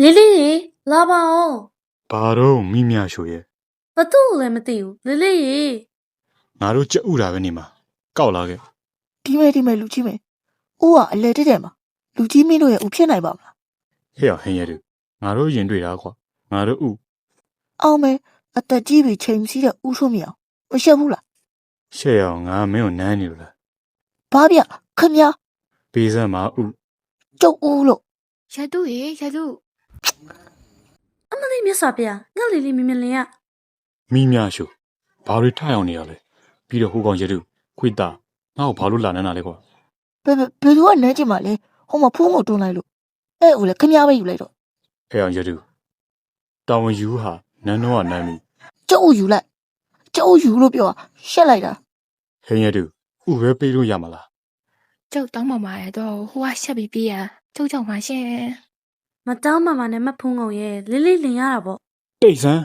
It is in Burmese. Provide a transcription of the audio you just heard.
လေးလေးရေလာပါအောင် ဘာတော့မိမြရှို့ရဲ့ ဘသူ့ကိုလည်းမသိဘူးလေးလေးရေ ငါတို့ကြက်ဥတာပဲနေမှာကောက်လာခဲ့ ဒီမဲ့လူကြီးမယ်။ဦးကအလဲတက်တယ်မှာလူကြီးမင်းတို့ရဲ့ဦးဖြစ်နိုင်ပါမလား ဟဲ့ရဟင်းရဲတို့ငါတို့ရင်တွေ့တာကွာငါတို့ဥ ။အောင်မဲအသက်ကြီးပြီချိန်စီးတဲ့ဦးဆိုးမြောင်မရှက်ဘူးလား ရှက်ရအောင်ငါမင်းကိုနမ်းနေလို့လား ။ဘာဗျခမညာ ပေးစမ်းမဥ ကျုပ်ဦးလို့ ရတုရေရတု အမလေးမြတ်စွာဘုရားငါလေးလေးမြင်မြင်လင်းရ မိမြရှို့ဘာတွေထအောင်နေရလဲပြီးတော့ဟိုကောင်ရဲတို့ခွေတာငါ့ကိုဘာလို့လာနေတာလဲကွာ ဘယ်သူကနန်းချင်မှလဲဟိုမှာဖုန်းကိုတွန်းလိုက်လို့အဲ့ဦးလေခမညာပဲယူလိုက်တော့ ဟဲ့အောင်ရဲတို့တောင်ယူဟာနန်းတော့ကနမ်းပြီ ကျုပ်ဦးယူလိုက်ကျုပ်ဦးယူလို့ပြောရှက်လိုက်တာ ဟင်းရဲတို့ဥပဲပေးလို့ရမလား ကျုပ်တောင်းပန်ပါရတော့ဟိုကရှက်ပြီးပြေးရကျုပ်ကြောင့်ပါရှင် မတောင်းမမနဲ့မဖုံးကုန်ရဲ့လေးလေးလင်းရတာပေါ့ တိတ်ဆန်း